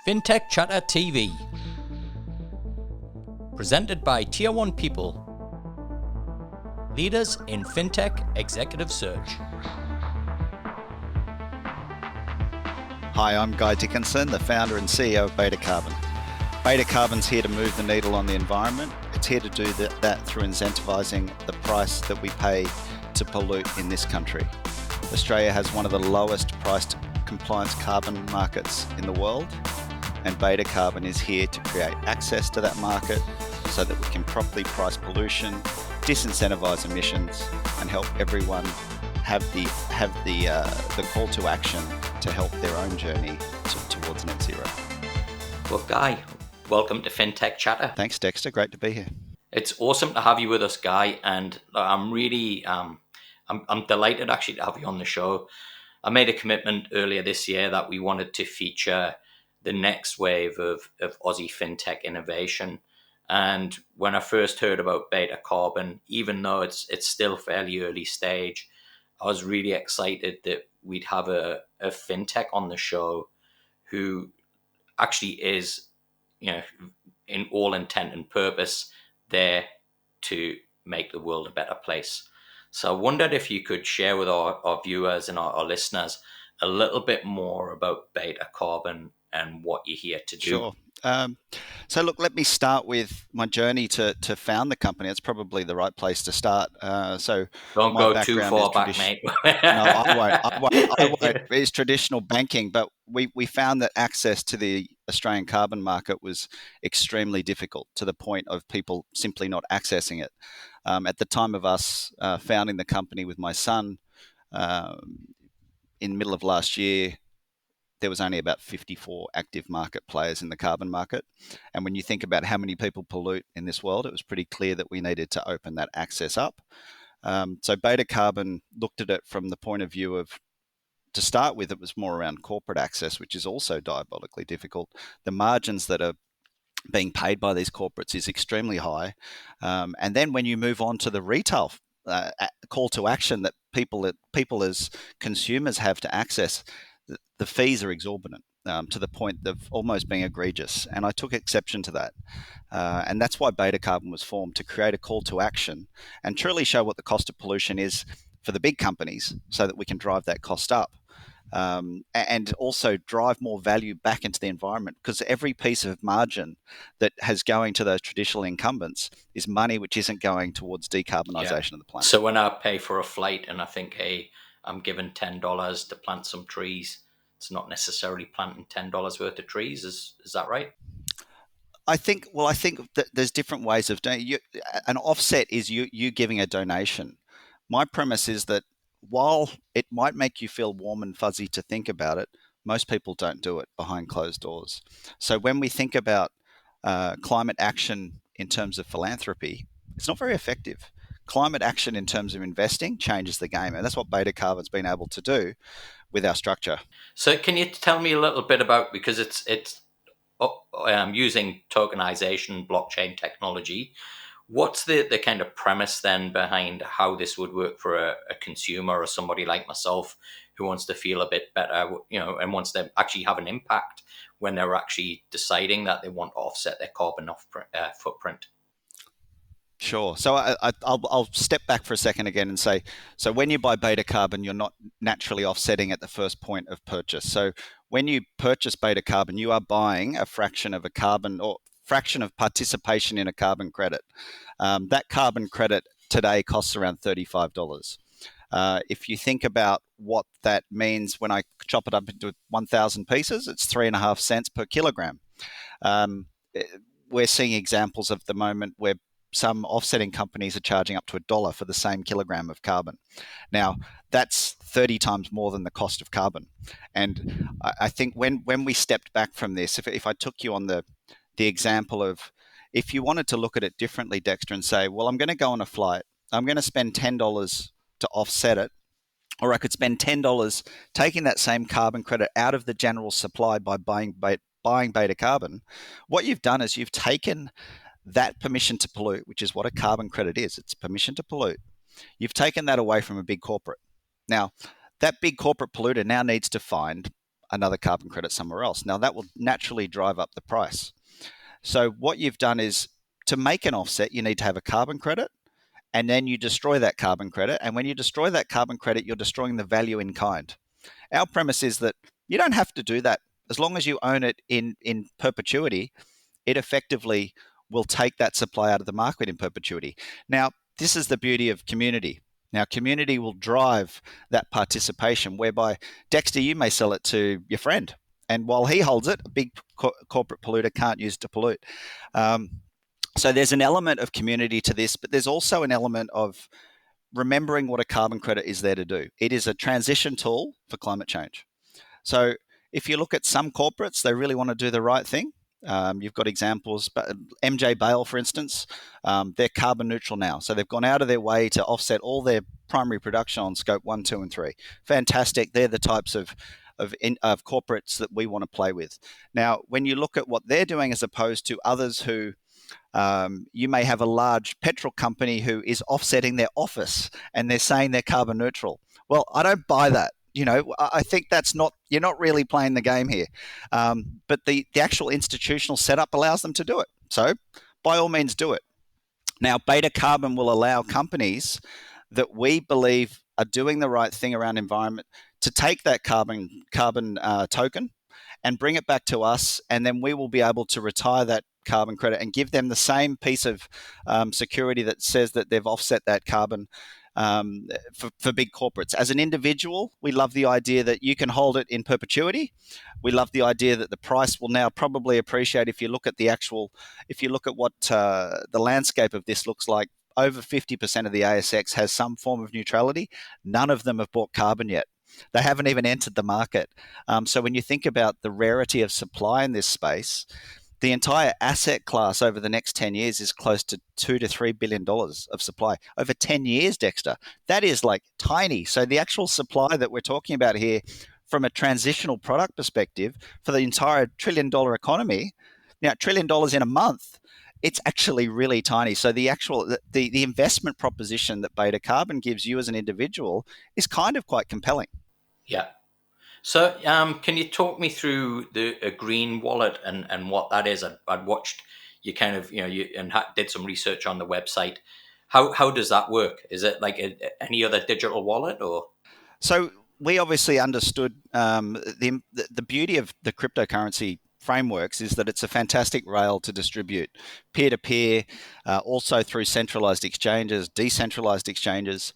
Fintech Chatter TV. Presented by Tier 1 People. Leaders in Fintech Executive Search. Hi, I'm Guy Dickinson, the founder and CEO of BetaCarbon. BetaCarbon's here to move the needle on the environment. It's here to do that through incentivising the price that we pay to pollute in this country. Australia has one of the lowest priced compliance carbon markets in the world, and BetaCarbon is here to create access to that market so that we can properly price pollution, disincentivise emissions, and help everyone have the call to action to help their own journey towards net zero. Well, Guy, welcome to Fintech Chatter. Thanks, Dexter. Great to be here. It's awesome to have you with us, Guy, and I'm really I'm delighted actually to have you on the show. I made a commitment earlier this year that we wanted to feature the next wave of Aussie fintech innovation. And when I first heard about BetaCarbon, even though it's still fairly early stage, I was really excited that we'd have a fintech on the show who actually is, in all intent and purpose, there to make the world a better place. So I wondered if you could share with our viewers and our listeners a little bit more about BetaCarbon and what you're here to do. Sure. So look, let me start with my journey to found the company. It's probably the right place to start. So don't go too far back, mate. No, I won't. It's traditional banking, but we found that access to the Australian carbon market was extremely difficult, to the point of people simply not accessing it. At the time of us founding the company with my son in the middle of last year, there was only about 54 active market players in the carbon market. And when you think about how many people pollute in this world, it was pretty clear that we needed to open that access up. So BetaCarbon looked at it from the point of view of, to start with, it was more around corporate access, which is also diabolically difficult. The margins that are being paid by these corporates is extremely high. And then when you move on to the retail call to action that people as consumers have to access, the fees are exorbitant to the point of almost being egregious. And I took exception to that. And that's why BetaCarbon was formed, to create a call to action and truly show what the cost of pollution is for the big companies so that we can drive that cost up. And also drive more value back into the environment, because every piece of margin that has going to those traditional incumbents is money which isn't going towards decarbonisation of the planet. So when I pay for a flight and I think, hey, I'm given $10 to plant some trees, it's not necessarily planting $10 worth of trees. Is that right? I think that there's different ways of doing it. An offset is you giving a donation. My premise is that while it might make you feel warm and fuzzy to think about it, most people don't do it behind closed doors. So when we think about climate action in terms of philanthropy, it's not very effective. Climate action in terms of investing changes the game, and that's what BetaCarbon's been able to do with our structure. So can you tell me a little bit about, because it's using tokenization, blockchain technology, what's the kind of premise then behind how this would work for a consumer or somebody like myself who wants to feel a bit better, and wants to actually have an impact when they're actually deciding that they want to offset their carbon footprint? Sure. So I'll step back for a second again and say, so when you buy BetaCarbon, you're not naturally offsetting at the first point of purchase. So when you purchase BetaCarbon, you are buying a fraction of a carbon, or fraction of participation in a carbon credit. That carbon credit today costs around $35. If you think about what that means, when I chop it up into 1,000 pieces, it's 3.5 cents per kilogram. We're seeing examples of the moment where some offsetting companies are charging up to $1 for the same kilogram of carbon. Now, that's 30 times more than the cost of carbon. And I think when we stepped back from this, if I took you on the example of, if you wanted to look at it differently, Dexter, and say, well, I'm going to go on a flight, I'm going to spend $10 to offset it, or I could spend $10 taking that same carbon credit out of the general supply by buying BetaCarbon. What you've done is you've taken that permission to pollute, which is what a carbon credit is. It's permission to pollute. You've taken that away from a big corporate. Now, that big corporate polluter now needs to find another carbon credit somewhere else. Now, that will naturally drive up the price. So what you've done is, to make an offset, you need to have a carbon credit, and then you destroy that carbon credit. And when you destroy that carbon credit, you're destroying the value in kind. Our premise is that you don't have to do that. As long as you own it in perpetuity, it effectively will take that supply out of the market in perpetuity. Now, this is the beauty of community. Now, community will drive that participation, whereby, Dexter, you may sell it to your friend, and while he holds it, a big corporate polluter can't use it to pollute. So there's an element of community to this, but there's also an element of remembering what a carbon credit is there to do. It is a transition tool for climate change. So if you look at some corporates, they really want to do the right thing. You've got examples, but MJ Bale, for instance, they're carbon neutral now. So they've gone out of their way to offset all their primary production on scope 1, 2, and 3. Fantastic. They're the types of corporates that we want to play with. Now, when you look at what they're doing as opposed to others who, you may have a large petrol company who is offsetting their office and they're saying they're carbon neutral. Well, I don't buy that. I think you're not really playing the game here. But the actual institutional setup allows them to do it. So by all means, do it. Now, BetaCarbon will allow companies that we believe are doing the right thing around environment to take that carbon token and bring it back to us, and then we will be able to retire that carbon credit and give them the same piece of security that says that they've offset that carbon for big corporates. As an individual, we love the idea that you can hold it in perpetuity. We love the idea that the price will now probably appreciate. If you look at what the landscape of this looks like, over 50% of the ASX has some form of neutrality. None of them have bought carbon yet. They haven't even entered the market. So when you think about the rarity of supply in this space, the entire asset class over the next 10 years is close to $2 to $3 billion of supply. Over 10 years, Dexter, that is like tiny. So the actual supply that we're talking about here, from a transitional product perspective, for the entire $1 trillion economy, $1 trillion in a month, it's actually really tiny. So the investment proposition that BetaCarbon gives you as an individual is kind of quite compelling. Yeah. So can you talk me through a green wallet and what that is? I'd watched you kind of, did some research on the website. How does that work? Is it like any other digital wallet, or? So we obviously understood the beauty of the cryptocurrency frameworks is that it's a fantastic rail to distribute peer-to-peer, also through centralized exchanges, decentralized exchanges.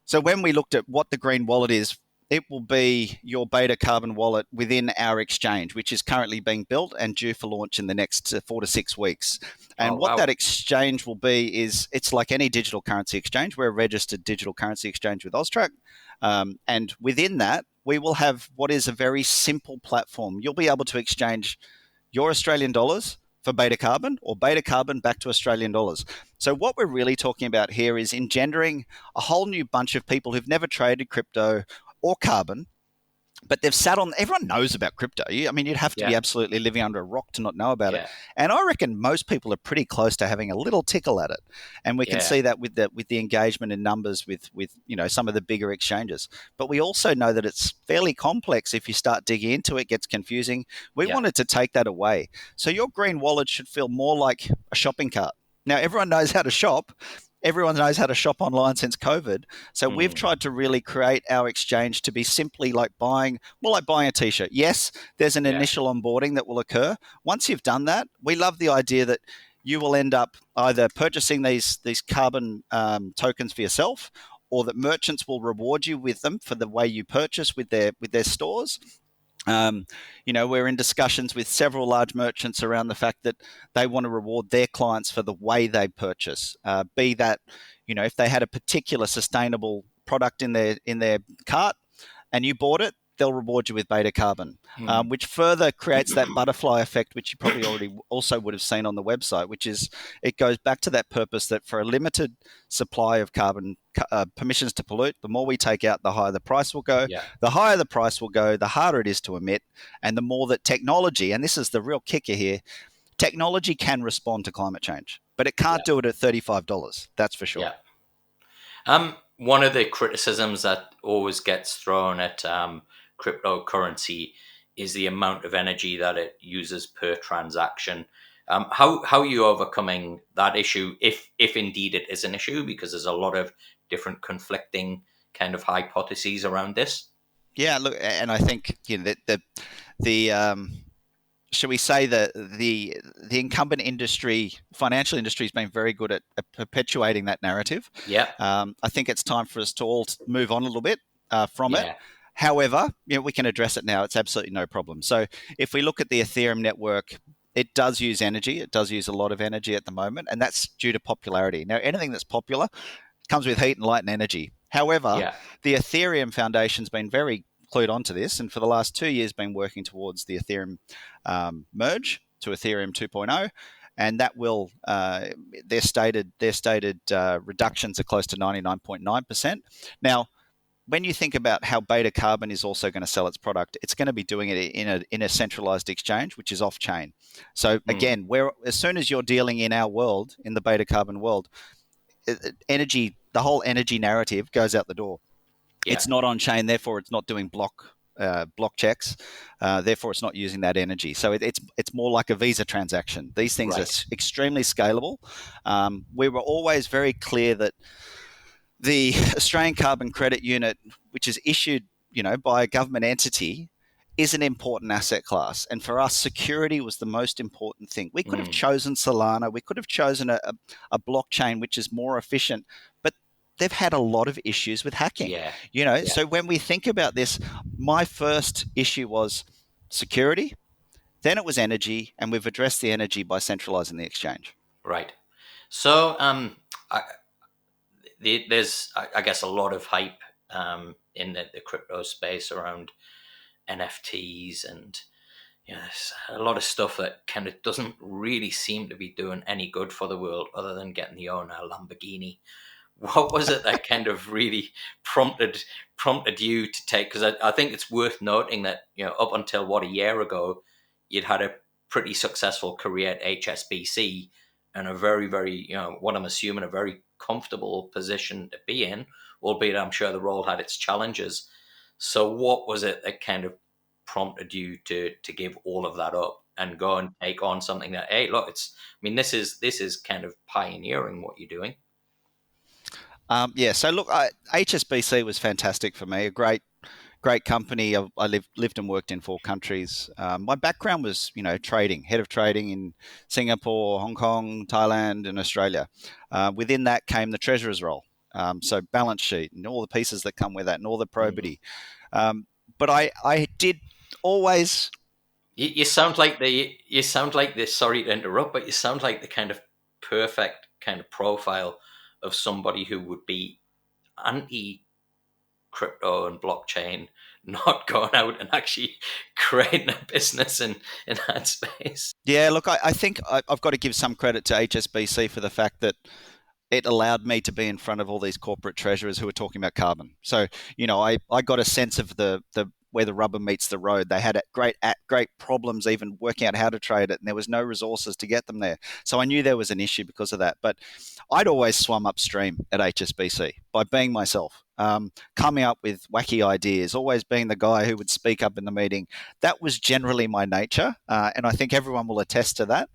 So when we looked at what the green wallet is, it will be your BetaCarbon wallet within our exchange, which is currently being built and due for launch in the next 4 to 6 weeks. And what that exchange will be is, it's like any digital currency exchange. We're a registered digital currency exchange with Austrac. And within that, we will have what is a very simple platform. You'll be able to exchange your Australian dollars for BetaCarbon, or BetaCarbon back to Australian dollars. So what we're really talking about here is engendering a whole new bunch of people who've never traded crypto or carbon, but they've sat on. Everyone knows about crypto. I mean, you'd have to be absolutely living under a rock to not know about it. And I reckon most people are pretty close to having a little tickle at it. And we can see that with the engagement in numbers with some of the bigger exchanges. But we also know that it's fairly complex. If you start digging into it, it gets confusing. We wanted to take that away. So your green wallet should feel more like a shopping cart. Now, everyone knows how to shop. Everyone knows how to shop online since COVID. So we've tried to really create our exchange to be simply like buying a t-shirt. Yes, there's an initial onboarding that will occur. Once you've done that, we love the idea that you will end up either purchasing these carbon tokens for yourself, or that merchants will reward you with them for the way you purchase with their stores. We're in discussions with several large merchants around the fact that they want to reward their clients for the way they purchase. Be that, if they had a particular sustainable product in their cart and you bought it, they'll reward you with BetaCarbon, which further creates that butterfly effect, which you probably already also would have seen on the website, which is, it goes back to that purpose that for a limited supply of carbon permissions to pollute, the more we take out, the higher the price will go. The higher the price will go, the harder it is to emit, and the more that technology, and this is the real kicker here, technology can respond to climate change, but it can't do it at $35. That's for sure. One of the criticisms that always gets thrown at cryptocurrency is the amount of energy that it uses per transaction. How are you overcoming that issue, if indeed it is an issue? Because there's a lot of different conflicting kind of hypotheses around this. Yeah, look, and I think the shall we say that the incumbent industry, financial industry, has been very good at perpetuating that narrative. Yeah, I think it's time for us to all move on a little bit from it. yeah, However, we can address it now. It's absolutely no problem. So if we look at the Ethereum network, it does use energy. It does use a lot of energy at the moment, and that's due to popularity. Now, anything that's popular comes with heat and light and energy. However, yeah, the Ethereum Foundation's been very clued onto this, and for the last 2 years, been working towards the Ethereum merge to Ethereum 2.0, and that will their stated reductions are close to 99.9%. Now, when you think about how BetaCarbon is also going to sell its product, it's going to be doing it in a centralized exchange, which is off chain. So mm, again, where as soon as you're dealing in our world, in the BetaCarbon world, energy, the whole energy narrative goes out the door. yeah, It's not on chain, therefore it's not doing block checks, therefore it's not using that energy. So it's more like a Visa transaction. These things are right, extremely scalable. We were always very clear that the Australian Carbon Credit Unit, which is issued, by a government entity, is an important asset class. And for us, security was the most important thing. We could have mm, chosen Solana, we could have chosen a blockchain which is more efficient, but they've had a lot of issues with hacking. yeah, yeah, So when we think about this, my first issue was security, then it was energy, and we've addressed the energy by centralizing the exchange. right. So, I, there's, I guess, a lot of hype in the crypto space around NFTs, and there's a lot of stuff that kind of doesn't really seem to be doing any good for the world, other than getting the owner a Lamborghini. What was it that kind of really prompted you to take? Because I think it's worth noting that up until a year ago, you'd had a pretty successful career at HSBC, and a very, very, what I'm assuming, a very comfortable position to be in, albeit I'm sure the role had its challenges. So what was it that kind of prompted you to give all of that up and go and take on something that, hey, look, I mean, this is kind of pioneering what you're doing. Yeah, so look, HSBC was fantastic for me. A great company. I lived and worked in 4 countries. My background was, trading, head of trading in Singapore, Hong Kong, Thailand, and Australia. Within that came the treasurer's role. So balance sheet and all the pieces that come with that, and all the Mm. probity. But I did always. You sound like you sound like this. Sorry to interrupt, but you sound like the kind of perfect kind of profile of somebody who would be anti crypto and blockchain, not going out and actually creating a business in that space. Yeah, look, I think I've got to give some credit to HSBC for the fact that it allowed me to be in front of all these corporate treasurers who were talking about carbon. So, I got a sense of the where the rubber meets the road. They had great problems even working out how to trade it, and there was no resources to get them there. So I knew there was an issue because of that. But I'd always swum upstream at HSBC by being myself, coming up with wacky ideas, always being the guy who would speak up in the meeting. That was generally my nature, and I think everyone will attest to that.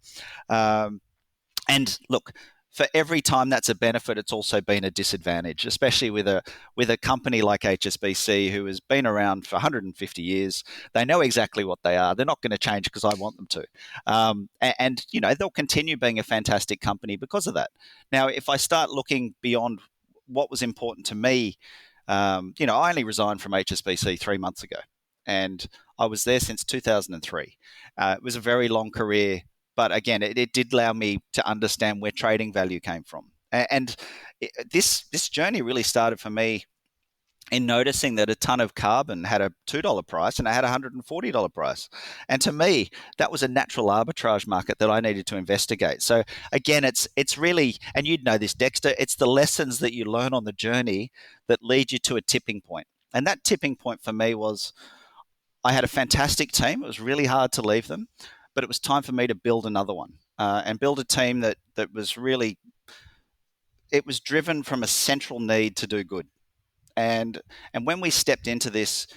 Um, and look, for every time that's a benefit, it's also been a disadvantage, especially with a company like HSBC, who has been around for 150 years. They know exactly what they are. They're not going to change because I want them to, and they'll continue being a fantastic company because of that. Now, if I start looking beyond what was important to me, I only resigned from HSBC 3 months ago, and I was there since 2003. It was a very long career, but again, it did allow me to understand where trading value came from. And this journey really started for me in noticing that a ton of carbon had a $2 price and it had a $140 price. And to me, that was a natural arbitrage market that I needed to investigate. So again, it's really, and you'd know this, Dexter, it's the lessons that you learn on the journey that lead you to a tipping point. And that tipping point for me was, I had a fantastic team. It was really hard to leave them, but it was time for me to build another one, and build a team that was really, it was driven from a central need to do good. And when we stepped into this,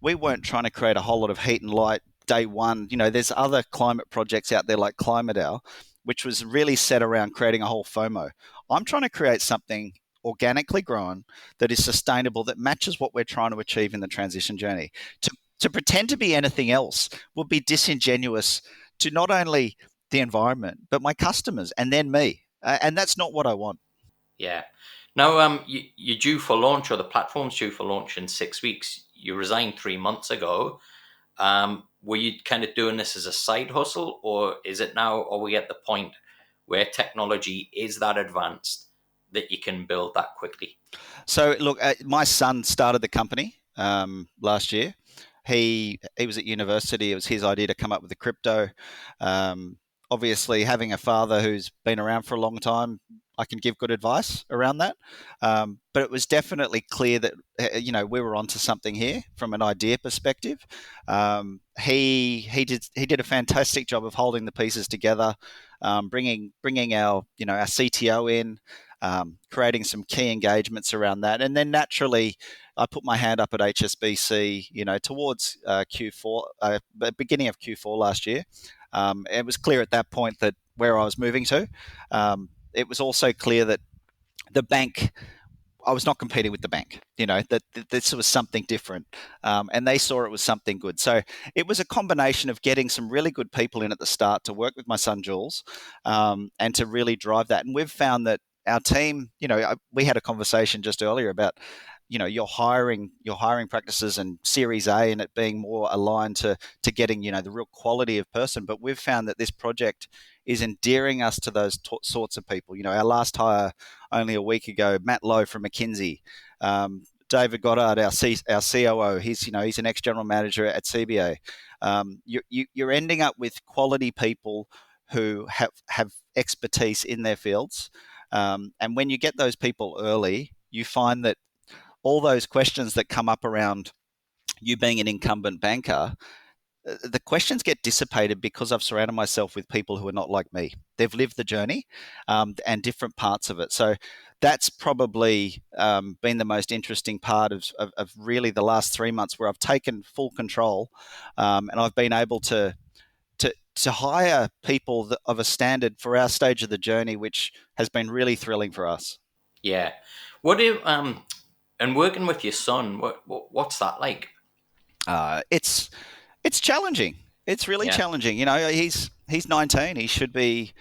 we weren't trying to create a whole lot of heat and light day one. There's other climate projects out there like Climate Hour, which was really set around creating a whole FOMO. I'm trying to create something organically grown that is sustainable, that matches what we're trying to achieve in the transition journey. To pretend to be anything else would be disingenuous to not only the environment, but my customers and then me. And that's not what I want. Yeah. Now, you're due for launch, or the platform's due for launch in 6 weeks. You resigned 3 months ago. Were you kind of doing this as a side hustle, or is it now, are we at the point where technology is that advanced that you can build that quickly? So, look, my son started the company last year. He was at university. It was his idea to come up with the crypto. Um, Obviously, having a father who's been around for a long time, I can give good advice around that. But it was definitely clear that we were onto something here from an idea perspective. He did a fantastic job of holding the pieces together, bringing our CTO in. Creating some key engagements around that. And then naturally, I put my hand up at HSBC, towards Q4, beginning of Q4 last year. It was clear at that point that where I was moving to. It was also clear that the bank, I was not competing with the bank, that this was something different. And they saw it was something good. So it was a combination of getting some really good people in at the start to work with my son, Jules, and to really drive that. And we've found that our team, we had a conversation just earlier about, your hiring practices and Series A and it being more aligned to getting, the real quality of person. But we've found that this project is endearing us to those sorts of people. Our last hire only a week ago, Matt Lowe from McKinsey, David Goddard, our COO, he's an ex-general manager at CBA. You're ending up with quality people who have expertise in their fields. And when you get those people early, you find that all those questions that come up around you being an incumbent banker, the questions get dissipated because I've surrounded myself with people who are not like me. They've lived the journey and different parts of it. So that's probably been the most interesting part of really the last 3 months, where I've taken full control and I've been able to hire people of a standard for our stage of the journey, which has been really thrilling for us. Yeah. What do and working with your son, what's that like? It's challenging. It's really Yeah. challenging. He's 19. He should be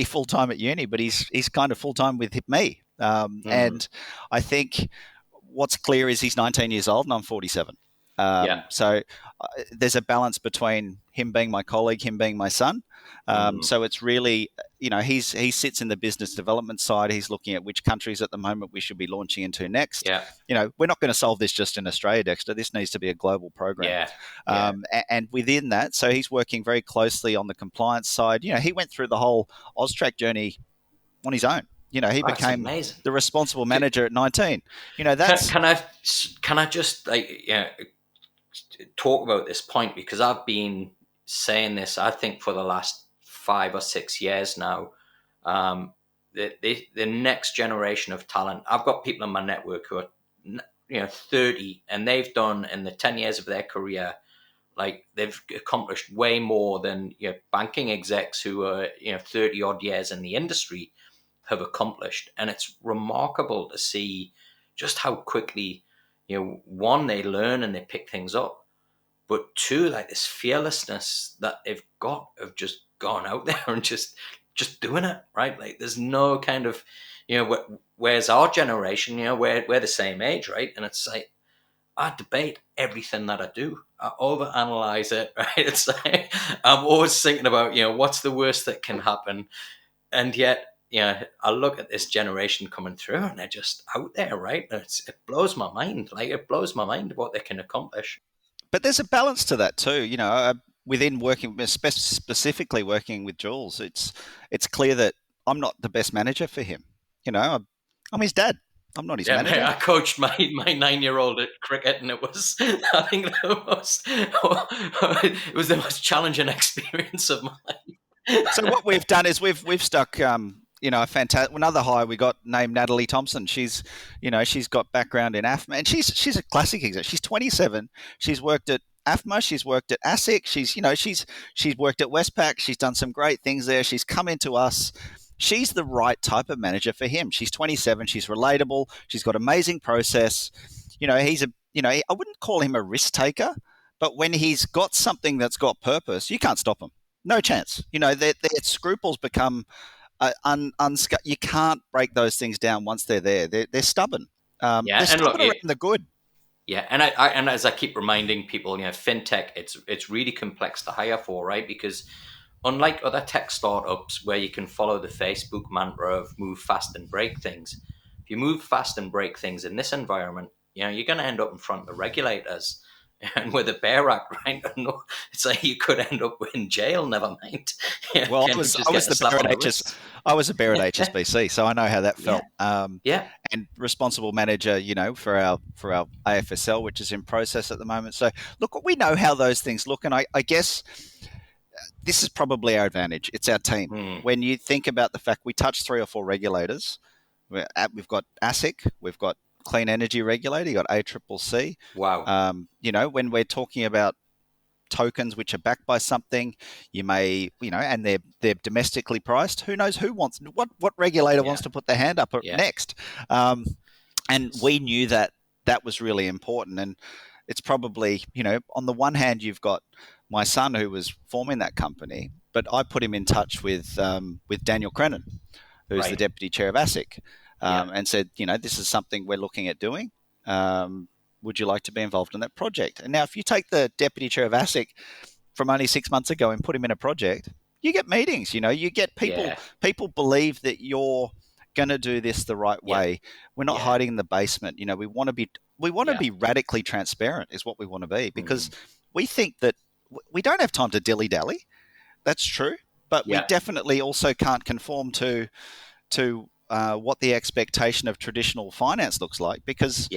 full time at uni, but he's kind of full time with me. Mm. And I think what's clear is he's 19 years old and I'm 47. Yeah. So there's a balance between him being my colleague, him being my son. Mm. So it's really, he sits in the business development side. He's looking at which countries at the moment we should be launching into next. Yeah. We're not going to solve this just in Australia, Dexter. This needs to be a global program. Yeah. Yeah. And within that, so he's working very closely on the compliance side. He went through the whole Austrac journey on his own. He That's became amazing. the responsible manager at 19. Can, That's can I just talk about this point, because I've been saying this, I think, for the last 5 or 6 years now. The next generation of talent. I've got people in my network who are 30, and they've done in the 10 years of their career, like they've accomplished way more than banking execs who are 30 odd years in the industry have accomplished. And it's remarkable to see just how quickly one, they learn and they pick things up, but two, like this fearlessness that they've got of just gone out there and just doing it, right? Like there's no kind of where's our generation, we're the same age, right? And it's like I debate everything that I do. I overanalyze it, right? It's like I'm always thinking about what's the worst that can happen. And yet, I look at this generation coming through and they're just out there, right? It blows my mind. Like, it blows my mind what they can accomplish. But there's a balance to that too. Within working, specifically working with Jules, it's clear that I'm not the best manager for him. I'm his dad. I'm not his Yeah, manager. I coached my 9-year-old at cricket, and it was, I think, it was the most challenging experience of my life. So what we've done is we've stuck a fantastic another hire we got named Natalie Thompson. She's got background in AFMA, and she's a classic example. She's 27. She's worked at AFMA. She's worked at ASIC. She's worked at Westpac. She's done some great things there. She's come into us. She's the right type of manager for him. She's 27. She's relatable. She's got amazing process. I wouldn't call him a risk taker, but when he's got something that's got purpose, you can't stop him. No chance. Their scruples become you can't break those things down once they're there. They're stubborn. Yeah, they're and stubborn look, around the good. yeah, and as I keep reminding people, fintech, it's really complex to hire for, right? Because unlike other tech startups where you can follow the Facebook mantra of move fast and break things, if you move fast and break things in this environment, you're going to end up in front of the regulators. And with the Bear Act, right? It's like you could end up in jail. Never mind. Well, I was a bear at HSBC, so I know how that felt. Yeah. And responsible manager, for our AFSL, which is in process at the moment. So look, we know how those things look, and I guess this is probably our advantage. It's our team. When you think about the fact we touch 3 or 4 regulators, we've got ASIC, we've got Clean Energy Regulator, you got ACCC. Wow. When we're talking about tokens which are backed by something, you may, and they're domestically priced. Who knows what regulator wants to put their hand up next? And we knew that was really important. And it's probably, on the one hand, you've got my son who was forming that company, but I put him in touch with Daniel Crennan, who's the deputy chair of ASIC. And said, this is something we're looking at doing. Would you like to be involved in that project? And now, if you take the deputy chair of ASIC from only 6 months ago and put him in a project, you get meetings. You get people. Yeah. People believe that you're going to do this the right way. We're not hiding in the basement. We want to be radically transparent. Is what we want to be, because we think that we don't have time to dilly dally. That's true, but we definitely also can't conform to what the expectation of traditional finance looks like, because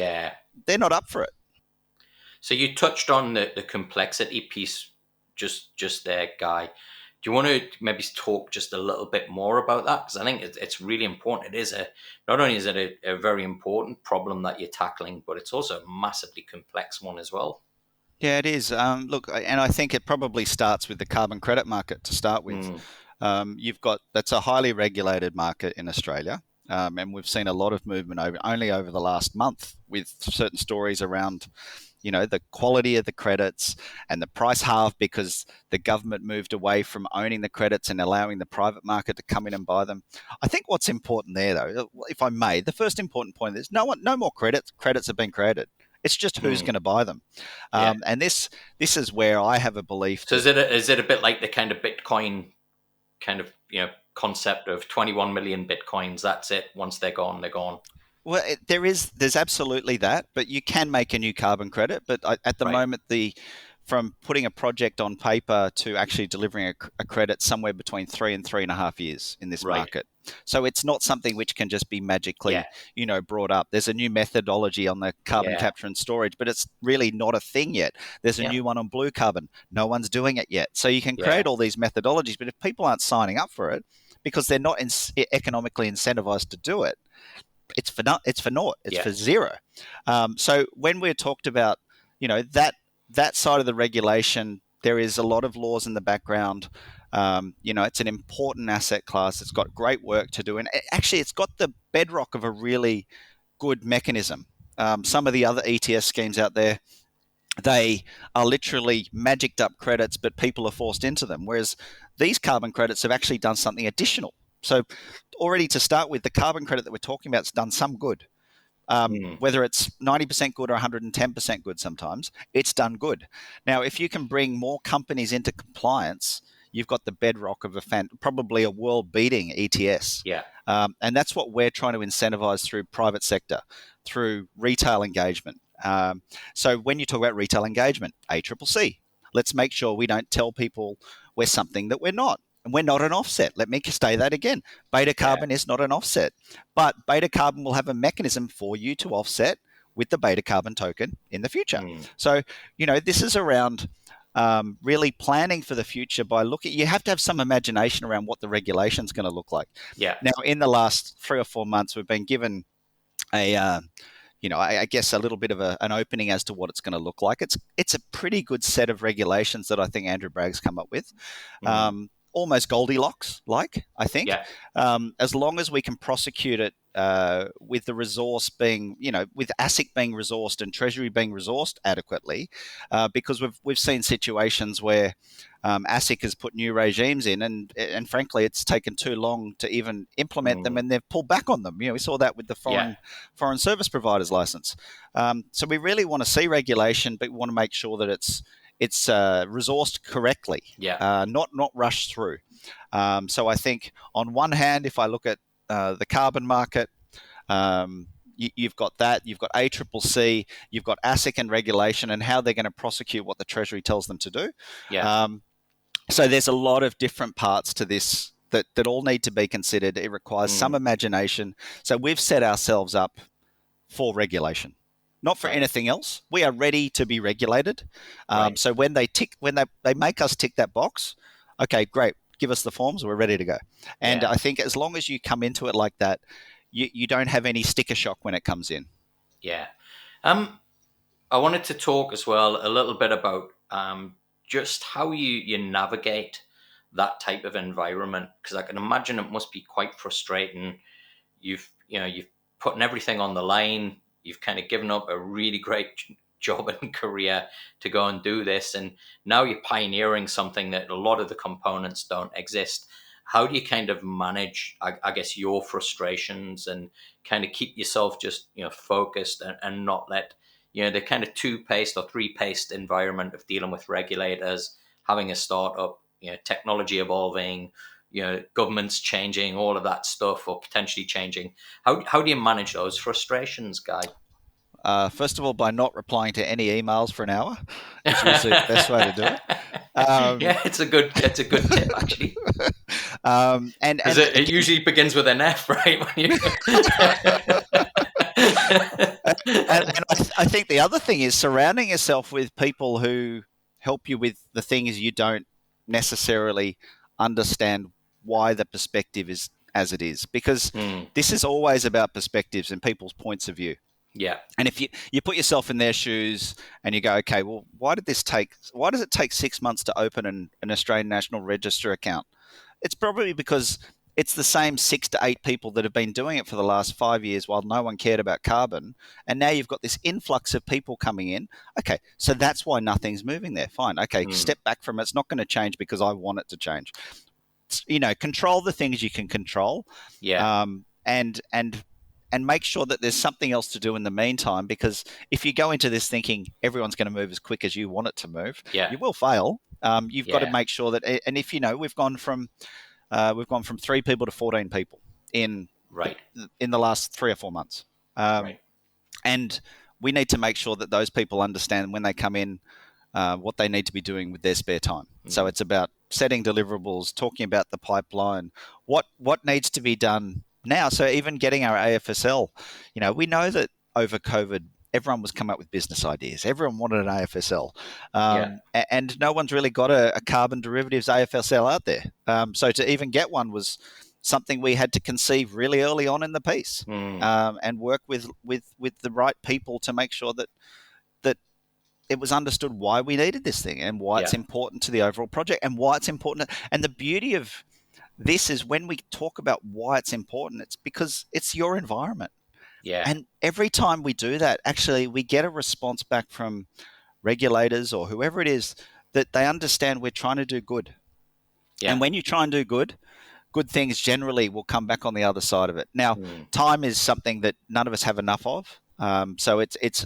they're not up for it. So you touched on the complexity piece just there, Guy. Do you want to maybe talk just a little bit more about that? Because I think it's really important. Not only is it a very important problem that you're tackling, but it's also a massively complex one as well. Yeah, it is. Look, and I think it probably starts with the carbon credit market to start with. That's a highly regulated market in Australia. And we've seen a lot of movement only over the last month, with certain stories around, the quality of the credits and the price halved because the government moved away from owning the credits and allowing the private market to come in and buy them. I think what's important there, though, if I may, the first important point is no more credits have been created. It's just who's going to buy them. And this is where I have a belief. So is it a bit like the kind of Bitcoin kind of, concept of 21 million Bitcoins? That's it. Once they're gone, they're gone. Well, there's absolutely that, but you can make a new carbon credit. But at the moment, from putting a project on paper to actually delivering a credit, somewhere between 3 and 3.5 years in this market. So it's not something which can just be magically, brought up. There's a new methodology on the carbon capture and storage, but it's really not a thing yet. There's a new one on blue carbon. No one's doing it yet. So you can create all these methodologies, but if people aren't signing up for it because they're not economically incentivized to do it, it's for naught. It's for zero. So when we're talked about, that side of the regulation, there is a lot of laws in the background. It's an important asset class. It's got great work to do. And actually, it's got the bedrock of a really good mechanism. Some of the other ETS schemes out there, they are literally magicked up credits, but people are forced into them. Whereas these carbon credits have actually done something additional. So already to start with, the carbon credit that we're talking about has done some good. Whether it's 90% good or 110% good sometimes, it's done good. Now, if you can bring more companies into compliance, you've got the bedrock of probably a world-beating ETS. And that's what we're trying to incentivize through private sector, through retail engagement. So when you talk about retail engagement, ACCC, let's make sure we don't tell people we're something that we're not. And we're not an offset. Let me say that again. BetaCarbon is not an offset. But BetaCarbon will have a mechanism for you to offset with the BetaCarbon token in the future. So, this is around really planning for the future by looking. You have to have some imagination around what the regulation is going to look like. Yeah. Now, in the last 3 or 4 months, we've been given a I guess a little bit of an opening as to what it's going to look like. It's a pretty good set of regulations that I think Andrew Bragg's come up with. Mm. Almost Goldilocks, like I think, Yeah. as long as we can prosecute it with the resource being, with ASIC being resourced and Treasury being resourced adequately, because we've seen situations where ASIC has put new regimes in, and frankly, it's taken too long to even implement them, Mm. and they've pulled back on them. We saw that with the Yeah. foreign service providers license. So we really want to see regulation, but we want to make sure that it's resourced correctly, Yeah. not rushed through. So I think on one hand, if I look at the carbon market, you've got that, you've got ACCC, you've got ASIC and regulation, and how they're going to prosecute what the Treasury tells them to do. Yeah. So there's a lot of different parts to this that all need to be considered. It requires some Mm. imagination. So we've set ourselves up for regulation, not for Right. anything else. We are ready to be regulated. Right. So when they make us tick that box, okay, great, give us the forms, we're ready to go. And Yeah. I think as long as you come into it like that, you don't have any sticker shock when it comes in. Yeah. I wanted to talk as well a little bit about just how you navigate that type of environment, because I can imagine it must be quite frustrating. You've putting everything on the line. You've kind of given up a really great job and career to go and do this, and now you're pioneering something that a lot of the components don't exist. How do you kind of manage, I guess, your frustrations and kind of keep yourself just focused and not let the kind of two-paced or three-paced environment of dealing with regulators, having a startup, technology evolving, governments changing, all of that stuff, or potentially changing. How do you manage those frustrations, Guy? First of all, by not replying to any emails for an hour is usually the best way to do it. Yeah, it's a good tip actually, because And it again, usually begins with an F, right? I think the other thing is surrounding yourself with people who help you with the things you don't necessarily understand why the perspective is as it is, because Mm, this is always about perspectives and people's points of view. yeah, And if you put yourself in their shoes and you go, okay, well, why does it take 6 months to open an Australian National Register account? It's probably because it's the same 6 to 8 people that have been doing it for the last 5 years while no one cared about carbon. And now you've got this influx of people coming in. Okay, so that's why nothing's moving there. Fine. Okay, mm, step back from it. It's not going to change because I want it to change. Control the things you can control, yeah, um, and make sure that there's something else to do in the meantime. Because if you go into this thinking everyone's going to move as quick as you want it to move, yeah, you will fail. You've got to yeah, make sure that, and if we've gone from 3 people to 14 people in right, the last 3 or 4 months, um, right, and we need to make sure that those people understand when they come in what they need to be doing with their spare time. So mm, it's about setting deliverables, talking about the pipeline, what needs to be done now. So even getting our AFSL, we know that over COVID, everyone was coming up with business ideas. Everyone wanted an AFSL, yeah, and no one's really got a carbon derivatives AFSL out there. So to even get one was something we had to conceive really early on in the piece, mm, and work with the right people to make sure that it was understood why we needed this thing and why it's yeah, important to the overall project and why it's important. And the beauty of this is when we talk about why it's important, it's because it's your environment. yeah, And every time we do that, actually, we get a response back from regulators or whoever it is that they understand we're trying to do good. yeah, And when you try and do good things generally will come back on the other side of it. Now, mm, time is something that none of us have enough of. So it's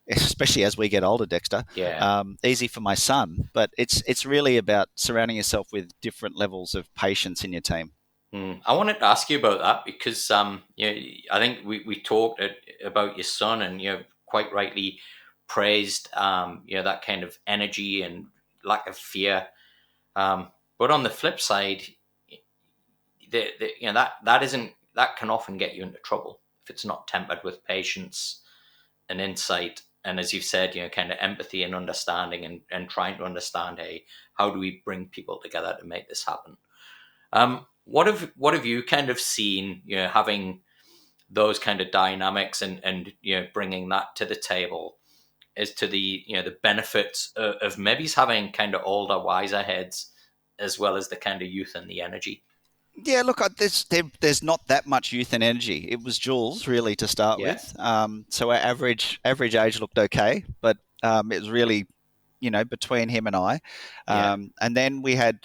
especially as we get older, Dexter, yeah. easy for my son. But it's really about surrounding yourself with different levels of patience in your team. I wanted to ask you about that because I think we talked about your son, and quite rightly praised that kind of energy and lack of fear. But on the flip side, that can often get you into trouble if it's not tempered with patience and insight. and as you've said, kind of empathy and understanding, and trying to understand, hey, how do we bring people together to make this happen? What have you kind of seen, having those kind of dynamics, and bringing that to the table, as to the benefits of maybe having kind of older, wiser heads, as well as the kind of youth and the energy? Yeah, look, there's not that much youth and energy. It was Jules really to start Yeah, with. So our average age looked okay, but it was really, between him and I. yeah, And then we had,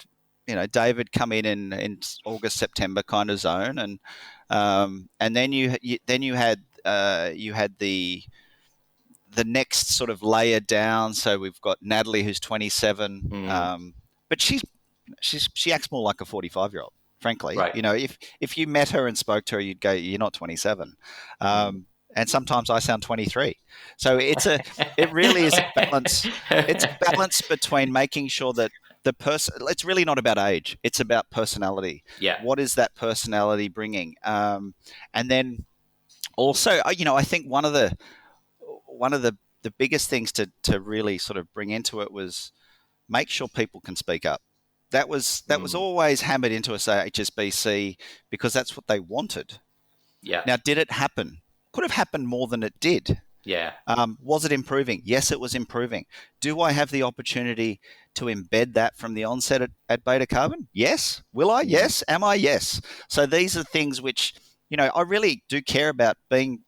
David come in August September kind of zone, and then you had the next sort of layer down. So we've got Natalie, who's 27, mm, but she acts more like a 45-year-old. Frankly, right, if you met her and spoke to her, you'd go, "You're not 27." mm. And sometimes I sound 23. So it really is a balance. It's a balance between making sure that the person. It's really not about age. It's about personality. Yeah, What is that personality bringing? And then also, I think one of the biggest things to really sort of bring into it was make sure people can speak up. That was mm, always hammered into us at HSBC because that's what they wanted. yeah, Now, did it happen? Could have happened more than it did. yeah, Was it improving? Yes, it was improving. Do I have the opportunity to embed that from the onset at BetaCarbon? Yes. Will I? mm, Yes. Am I? Yes. So these are things which, I really do care about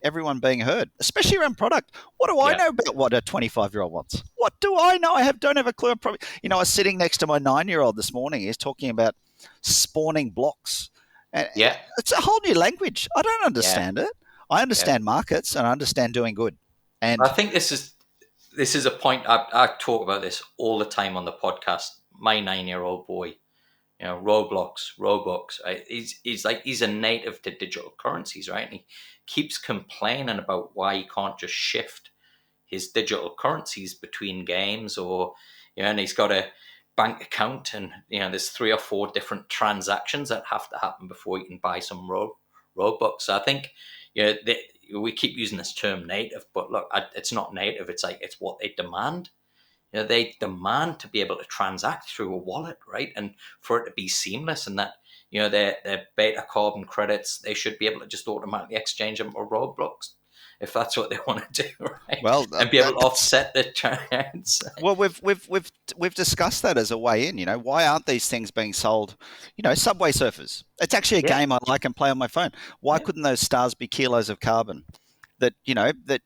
everyone being heard, especially around product. What do I yeah, know about what a 25-year-old wants? What do I know? Don't have a clue. I was sitting next to my 9-year-old this morning. He's talking about spawning blocks. And yeah, it's a whole new language. I don't yeah, understand it. I yeah. understand markets and I understand doing good. I And think this is a point. I talk about this all the time on the podcast. My 9-year-old boy, Roblox, right? He's a native to digital currencies, right? And he keeps complaining about why he can't just shift his digital currencies between games, or and he's got a bank account, and there's 3 or 4 different transactions that have to happen before you can buy some Robux. So I think we keep using this term native, but look, it's not native. It's what they demand. They demand to be able to transact through a wallet, right? And for it to be seamless, and that their beta carbon credits, they should be able to just automatically exchange them for Roblox if that's what they want to do, right? well, And be able to offset the chance. we've discussed that as a way in. Why aren't these things being sold? Subway Surfers. It's actually a Yeah, game I like and play on my phone. Why yeah, couldn't those stars be kilos of carbon? That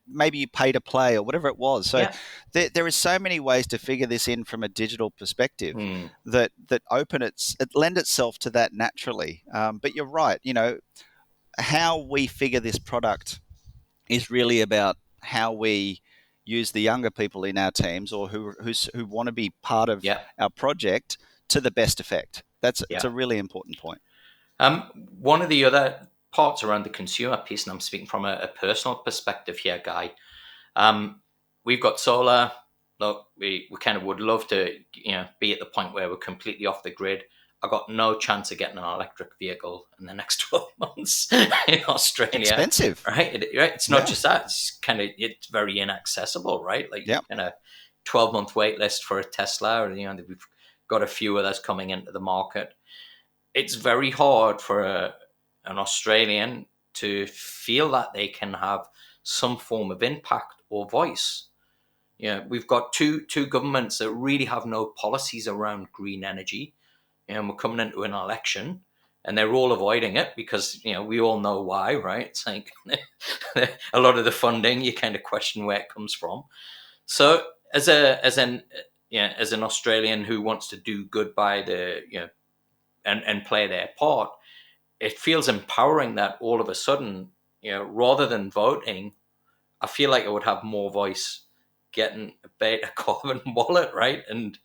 maybe you pay to play or whatever it was. So yeah. there is so many ways to figure this in from a digital perspective Hmm. that it lend itself to that naturally. But you're right. How we figure this product is really about how we use the younger people in our teams or who want to be part of Yeah, our project to the best effect. It's yeah. a really important point. One of the other parts around the consumer piece, and I'm speaking from a personal perspective here, Guy. Um, we've got solar. Look, we kind of would love to, be at the point where we're completely off the grid. I got no chance of getting an electric vehicle in the next 12 months in Australia, Expensive. right? It's not Yeah. just that; it's very inaccessible, right? Like Yeah. you kind of 12-month wait list for a Tesla, or we've got a few of those coming into the market. It's very hard for an Australian to feel that they can have some form of impact or voice. We've got two governments that really have no policies around green energy, and we're coming into an election, and they're all avoiding it because we all know why, right? It's like a lot of the funding, you kind of question where it comes from. So as an Australian who wants to do good by the and play their part, it feels empowering that all of a sudden, rather than voting, I feel like I would have more voice getting a beta carbon wallet, right? And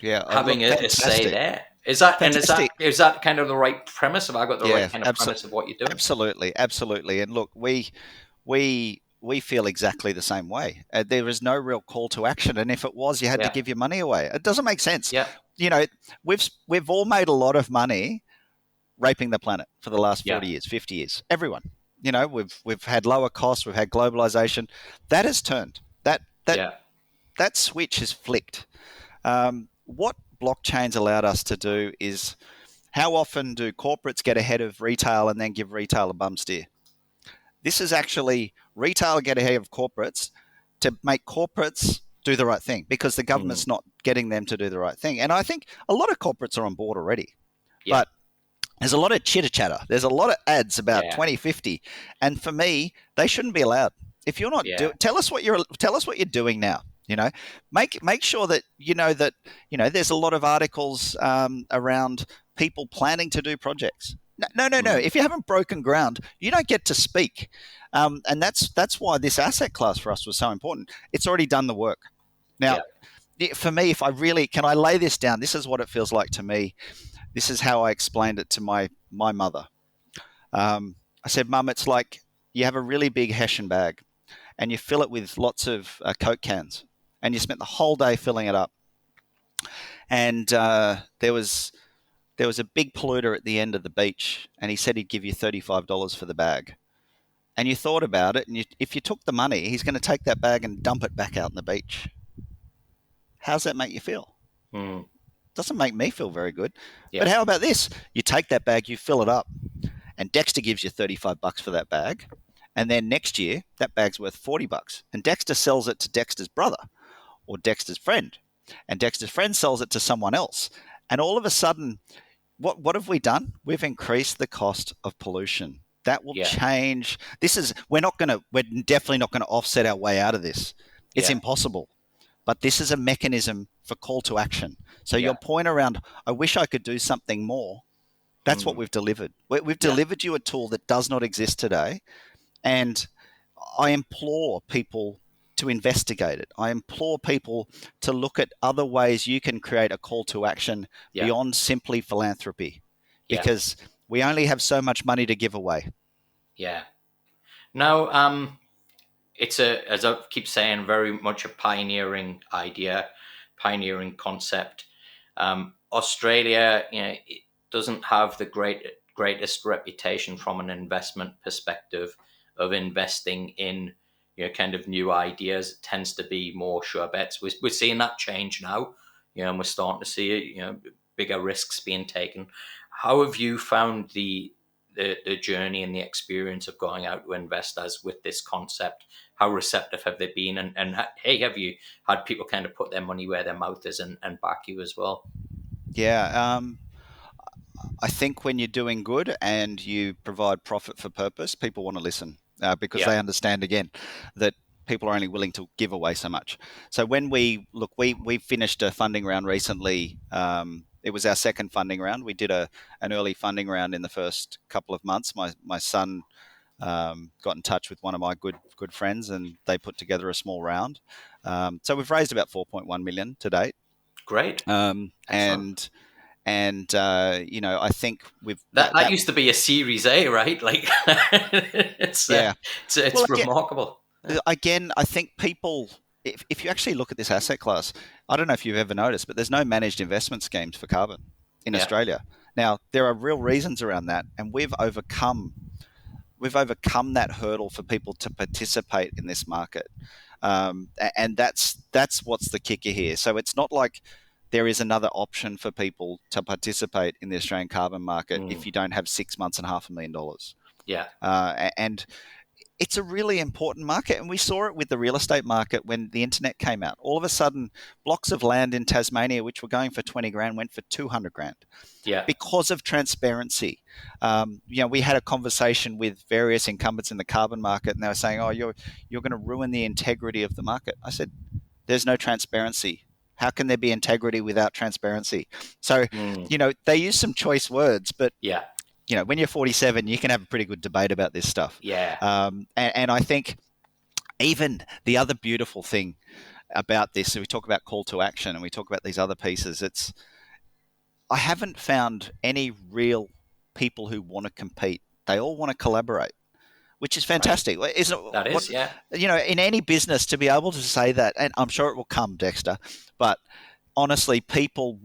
Yeah. having Look, a say fantastic. there. Is that and is that Fantastic. is that kind of the right premise? Have I got the right Yeah. kind of premise of what you're doing? Absolutely. Absolutely. And look, we feel exactly the same way. There is no real call to action, and if it was, you had to Yeah, give your money away. It doesn't make sense. yeah, You know, we've all made a lot of money raping the planet for the last yeah, 40 years, 50 years. Everyone. We've had lower costs, we've had globalization. That has turned. that Yeah. that switch is flicked. What blockchains allowed us to do is, how often do corporates get ahead of retail and then give retail a bum steer? This is actually retail get ahead of corporates to make corporates do the right thing, because the Mm. government's not getting them to do the right thing. And I think a lot of corporates are on board already, Yeah. but there's a lot of chitter chatter. There's a lot of ads about Yeah. 2050, and for me, they shouldn't be allowed. If you're not Yeah. tell us what you're doing now. You know, make sure that there's a lot of articles around people planning to do projects. No. Mm. If you haven't broken ground, you don't get to speak, and that's why this asset class for us was so important. It's already done the work. Now, Yeah. for me, if I really can, I lay this down. This is what it feels like to me. This is how I explained it to my mother. I said, Mum, it's like you have a really big Hessian bag and you fill it with lots of Coke cans, and you spent the whole day filling it up. And there was a big polluter at the end of the beach, and he said he'd give you $35 for the bag. And you thought about it, and if you took the money, he's going to take that bag and dump it back out on the beach. How's that make you feel? Mm. Doesn't make me feel very good. Yeah. But how about this? You take that bag, you fill it up, and Dexter gives you $35 for that bag. And then next year, that bag's worth $40. And Dexter sells it to Dexter's brother or Dexter's friend. And Dexter's friend sells it to someone else. And all of a sudden, what have we done? We've increased the cost of pollution. That will Yeah. change. We're definitely not going to offset our way out of this. It's Yeah. impossible. But this is a mechanism for call to action. So Yeah. your point around, I wish I could do something more, that's what Mm. we've delivered. We've Yeah. delivered you a tool that does not exist today. And I implore people to investigate it. I implore people to look at other ways you can create a call to action Yeah. beyond simply philanthropy, Yeah. because we only have so much money to give away. Yeah. Now, it's as I keep saying, very much a pioneering idea, pioneering concept. Australia, it doesn't have the greatest reputation from an investment perspective of investing in, kind of new ideas. It tends to be more sure bets. We're seeing that change now, and we're starting to see it, bigger risks being taken. How have you found the journey and the experience of going out to investors with this concept? How receptive have they been? And hey, have you had people kind of put their money where their mouth is and back you as well? Yeah. I think when you're doing good and you provide profit for purpose, people want to listen, because Yeah, they understand, again, that people are only willing to give away so much. So when we finished a funding round recently. It was our second funding round. We did an early funding round in the first couple of months. My son got in touch with one of my good friends, and they put together a small round. So we've raised about 4.1 million to date. great, Um, excellent. and I think with That that used to be a Series A, right? Like, it's yeah. Well, it's remarkable. Yeah, again, I think people, if you actually look at this asset class, I don't know if you've ever noticed, but there's no managed investment schemes for carbon in yeah, Australia. Now, there are real reasons around that, and we've overcome that hurdle for people to participate in this market, and that's what's the kicker here. So it's not like there is another option for people to participate in the Australian carbon market if mm, you don't have 6 months and $500,000. yeah, And it's a really important market. And we saw it with the real estate market when the internet came out. All of a sudden, blocks of land in Tasmania, which were going for 20 grand, went for 200 grand yeah, because of transparency. We had a conversation with various incumbents in the carbon market, and they were saying, "Oh, you're going to ruin the integrity of the market." I said, "There's no transparency. How can there be integrity without transparency?" So, mm, they use some choice words, but yeah, when you're 47, you can have a pretty good debate about this stuff. yeah, And I think even the other beautiful thing about this, so we talk about call to action and we talk about these other pieces, I haven't found any real people who want to compete. They all want to collaborate, which is right. fantastic. Isn't it? That What, is, yeah, in any business, to be able to say that, and I'm sure it will come, Dexter, but honestly, people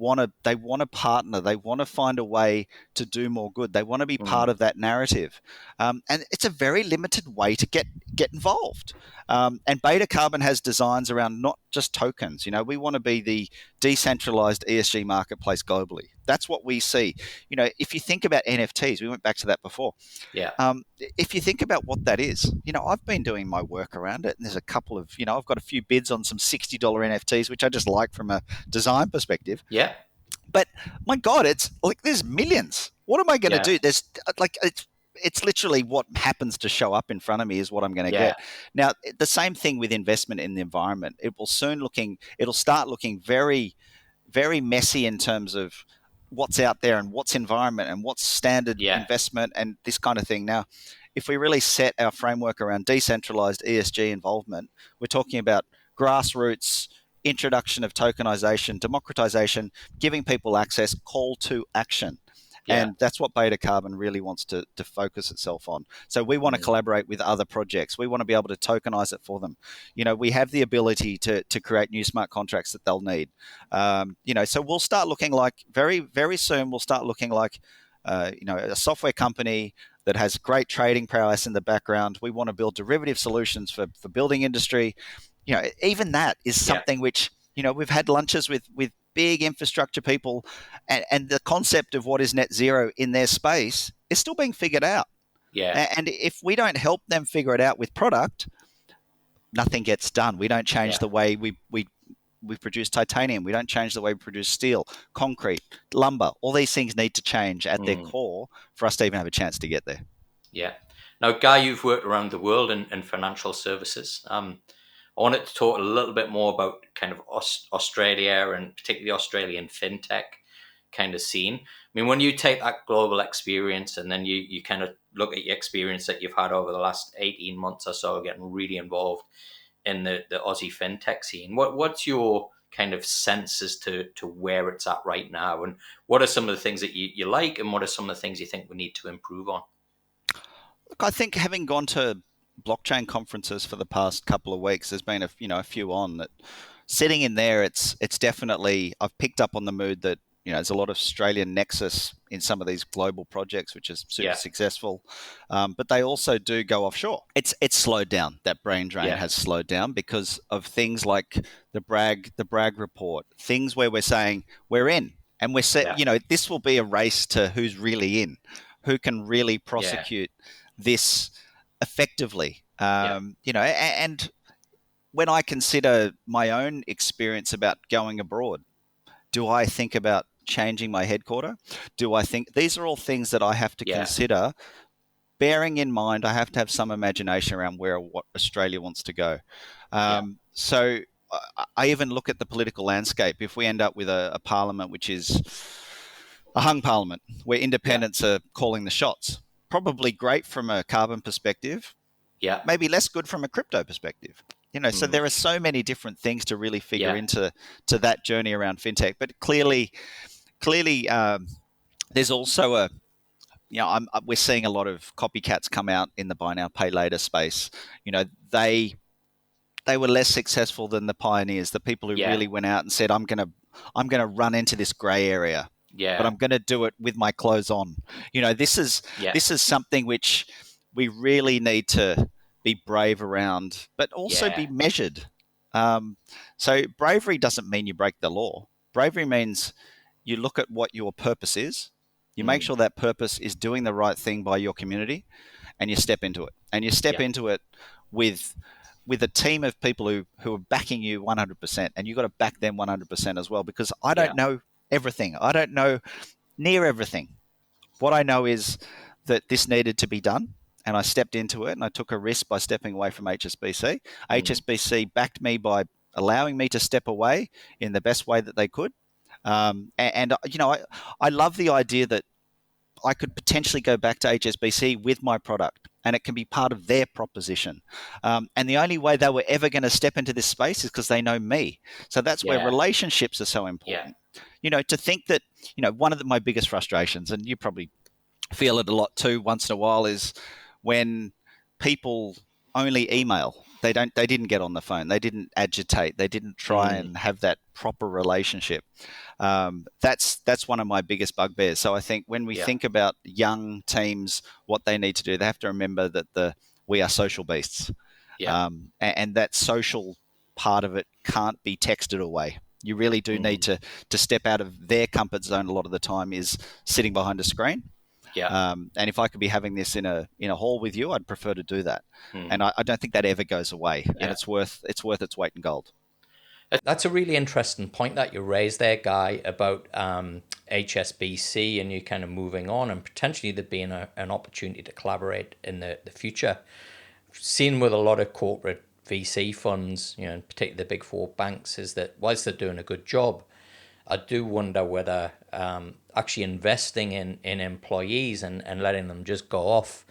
they want to partner. They want to find a way to do more good. They want to be part Mm. of that narrative, and it's a very limited way to get involved. And BetaCarbon has designs around not just tokens. You know, we want to be the decentralized ESG marketplace globally. That's what we see. You know, if you think about NFTs, we went back to that before. Yeah. If you think about what that is, you know, I've been doing my work around it, and there's a couple of, you know, I've got a few bids on some $60 NFTs, which I just like from a design perspective. Yeah. But my God, it's like there's millions. What am I going to Yeah. do? There's like it's literally what happens to show up in front of me is what I'm going to Yeah. get. Now, the same thing with investment in the environment. It'll start looking very, very messy in terms of what's out there and what's environment and what's standard Yeah. investment and this kind of thing. Now, if we really set our framework around decentralized ESG involvement, we're talking about grassroots introduction of tokenization, democratization, giving people access, call to action. Yeah. And that's what BetaCarbon really wants to focus itself on. So we want to Mm. collaborate with other projects. We want to be able to tokenize it for them. You know, we have the ability to create new smart contracts that they'll need. You know, so we'll start looking like very, very soon. We'll start looking like, you know, a software company that has great trading prowess in the background. We want to build derivative solutions for building industry. You know, even that is Yeah. something which, you know, we've had lunches with big infrastructure people, and the concept of what is net zero in their space is still being figured out. Yeah. And if we don't help them figure it out with product, nothing gets done. We don't change Yeah. the way we produce titanium. We don't change the way we produce steel, concrete, lumber. All these things need to change at their Mm. core for us to even have a chance to get there. Yeah. Now, Guy, you've worked around the world in financial services. I wanted to talk a little bit more about kind of Australia and particularly Australian fintech kind of scene. I mean, when you take that global experience and then you kind of look at your experience that you've had over the last 18 months or so, getting really involved in the Aussie fintech scene, what's your kind of sense as to where it's at right now? And what are some of the things that you like and what are some of the things you think we need to improve on? Look, I think having gone to blockchain conferences for the past couple of weeks, there's been a few on that. Sitting in there, it's definitely I've picked up on the mood that there's a lot of Australian nexus in some of these global projects, which is super Yeah. successful. But they also do go offshore. It's slowed down. That brain drain Yeah. has slowed down because of things like the brag report, things where we're saying we're in, and we're set. Yeah. This will be a race to who's really in, who can really Yeah. prosecute this effectively. Yeah. And when I consider my own experience about going abroad, do I think about changing my headquarter? Do I think these are all things that I have to Yeah. consider? Bearing in mind, I have to have some imagination around what Australia wants to go. Yeah. So I even look at the political landscape. If we end up with a parliament which is a hung parliament where Yeah. independents are calling the shots, probably great from a carbon perspective, Yeah. maybe less good from a crypto perspective. So Mm. there are so many different things to really figure Yeah. into that journey around fintech. But clearly, there's also we're seeing a lot of copycats come out in the buy now pay later space. They were less successful than the pioneers, the people who Yeah. really went out and said, I'm gonna run into this grey area, but Yeah. I'm going to do it with my clothes on. This is Yeah. something which we really need to be brave around, but also Yeah. be measured. So bravery doesn't mean you break the law. Bravery means you look at what your purpose is, you make Mm. sure that purpose is doing the right thing by your community, and you step into it. And you step Yeah. into it with a team of people who are backing you 100%, and you've got to back them 100% as well, because I Yeah. don't know everything. I don't know near everything. What I know is that this needed to be done, and I stepped into it, and I took a risk by stepping away from HSBC. Mm. HSBC backed me by allowing me to step away in the best way that they could. I love the idea that I could potentially go back to HSBC with my product, and it can be part of their proposition. And the only way they were ever going to step into this space is because they know me. So that's where Yeah. relationships are so Yeah. important. To think that, one of my biggest frustrations, and you probably feel it a lot too once in a while, is when people only email. They didn't get on the phone. They didn't agitate. They didn't try Mm, and have that proper relationship. That's one of my biggest bugbears. So I think when we yeah. think about young teams, what they need to do, they have to remember that we are social beasts, Yeah. and that social part of it can't be texted away. You really do need Mm, to step out of their comfort zone. A lot of the time is sitting behind a screen. yeah. And if I could be having this in a hall with you, I'd prefer to do that. And Mm, I don't think that ever goes away. And yeah. it's worth its weight in gold. That's a really interesting point that you raised there, Guy, about HSBC and you kind of moving on and potentially there being an opportunity to collaborate in the future. Seen with a lot of corporate VC funds, particularly the big four banks, is that whilst they're doing a good job, I do wonder whether actually investing in employees and letting them just go off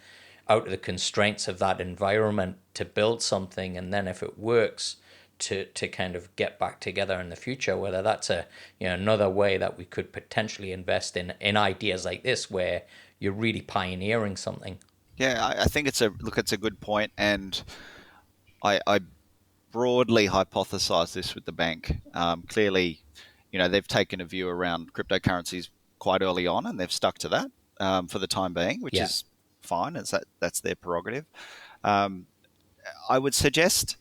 out of the constraints of that environment to build something, and then if it works, to kind of get back together in the future. Whether that's another way that we could potentially invest in ideas like this, where you're really pioneering something. Yeah, I think it's a good point, and I broadly hypothesize this with the bank. Clearly, they've taken a view around cryptocurrencies quite early on, and they've stuck to that for the time being, which Yeah, is fine. That's their prerogative. Um, I would suggest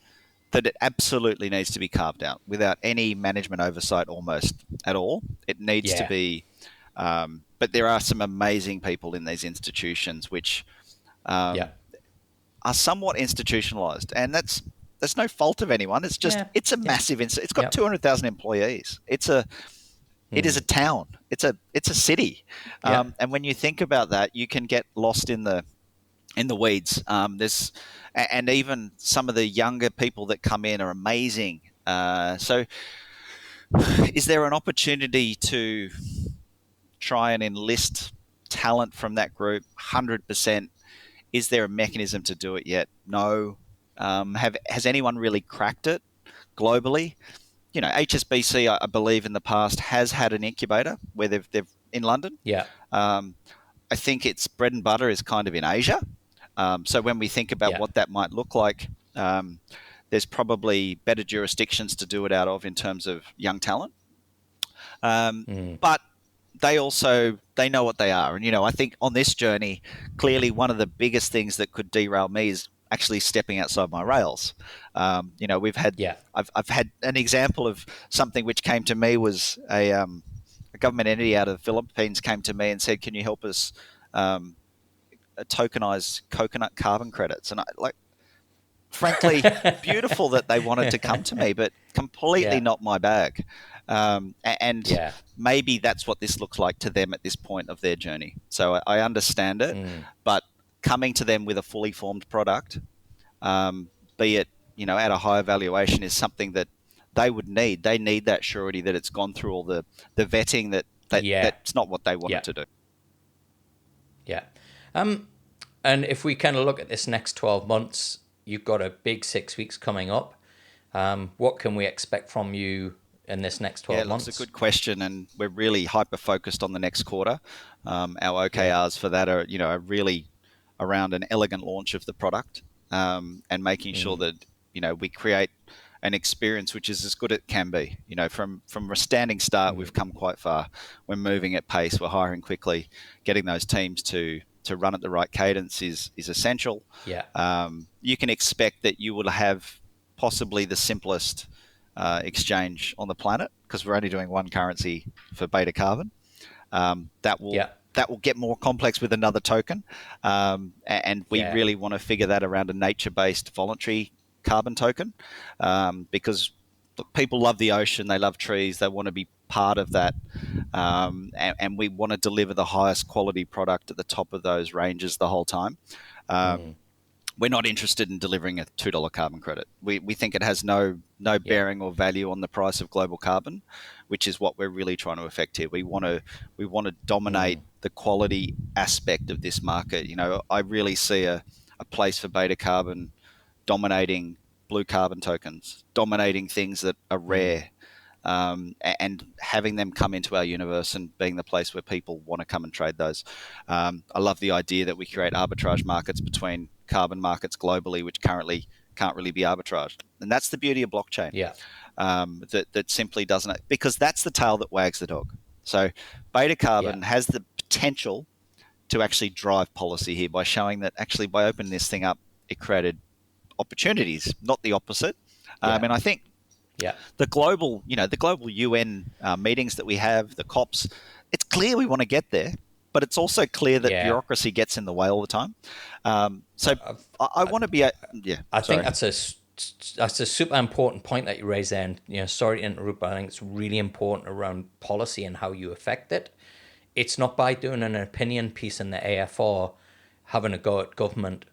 that it absolutely needs to be carved out without any management oversight almost at all. It needs to yeah, be, but there are some amazing people in these institutions which yeah, um, are somewhat institutionalized, and that's no fault of anyone. It's just yeah, it's a yeah, massive. It's got yeah. 200,000 employees. It is a Mm, town. It's a city, yeah, and when you think about that, you can get lost in the weeds. And even some of the younger people that come in are amazing. So, is there an opportunity to try and enlist talent from that group? 100%. Is there a mechanism to do it yet? No. Has anyone really cracked it globally? HSBC, I believe, in the past has had an incubator where they've in London. yeah, Um, I think its bread and butter is kind of in Asia. So when we think about yeah, what that might look like, there's probably better jurisdictions to do it out of in terms of young talent. Um, mm, but they know what they are, and I think on this journey, clearly one of the biggest things that could derail me is actually stepping outside my rails. We've had yeah, I've had an example of something which came to me was a government entity out of the Philippines came to me and said, "Can you help us um, tokenize coconut carbon credits?" And I like, frankly, beautiful that they wanted to come to me, but completely yeah, not my bag. And yeah, maybe that's what this looks like to them at this point of their journey. So I understand it, mm, but coming to them with a fully formed product, be it at a higher valuation, is something that they would need. They need that surety that it's gone through all the vetting yeah, that's not what they yeah, wanted to do. yeah. Um, and if we kind of look at this next 12 months, you've got a big 6 weeks coming up. What can we expect from you in this next Yeah, 12 look, it's a months? good question, and we're really hyper focused on the next quarter. Our Yeah. OKRs for that are really around an elegant launch of the product, and making sure Mm, that we create an experience which is as good as it can be. From a standing start, we've mm, come quite far. We're moving at pace. We're hiring quickly. Getting those teams to run at the right cadence is essential. yeah. You can expect that you will have possibly the simplest exchange on the planet because we're only doing one currency for BetaCarbon. Um, that will Yeah. that will get more complex with another token, and we Yeah. really want to figure that around a nature-based voluntary carbon token, because look, people love the ocean, they love trees, they want to be part of that, and we want to deliver the highest quality product at the top of those ranges the whole time. Um, Mm, we're not interested in delivering a $2 carbon credit. We think it has no yeah. bearing or value on the price of global carbon, which is what we're really trying to affect here. We want to dominate Mm, the quality aspect of this market. I really see a place for beta carbon dominating blue carbon tokens, dominating things that are mm, rare, and having them come into our universe and being the place where people want to come and trade those. I love the idea that we create arbitrage markets between carbon markets globally, which currently can't really be arbitraged. And that's the beauty of blockchain. Yeah. That simply doesn't, because that's the tail that wags the dog. So BetaCarbon has the potential to actually drive policy here by showing that actually by opening this thing up, it created opportunities, not the opposite. And I think the global UN meetings that we have, the COPs, it's clear we want to get there, but it's also clear that bureaucracy gets in the way all the time. I want to be, I think that's a super important point that you raised there. And sorry to interrupt, but I think it's really important around policy and how you affect it. It's not by doing an opinion piece in the AFR, having a go at government.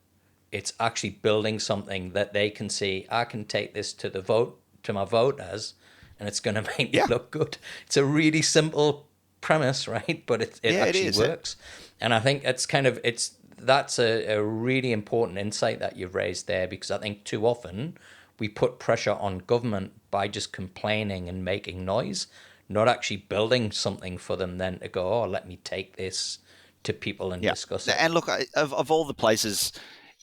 It's actually building something that they can see. I can take this to my voters, and it's going to make me look good. It's a really simple premise, right? But it actually works. And I think that's a really important insight that you've raised there, because I think too often we put pressure on government by just complaining and making noise, not actually building something for them then to go, oh, let me take this to people and discuss it. And look, of all the places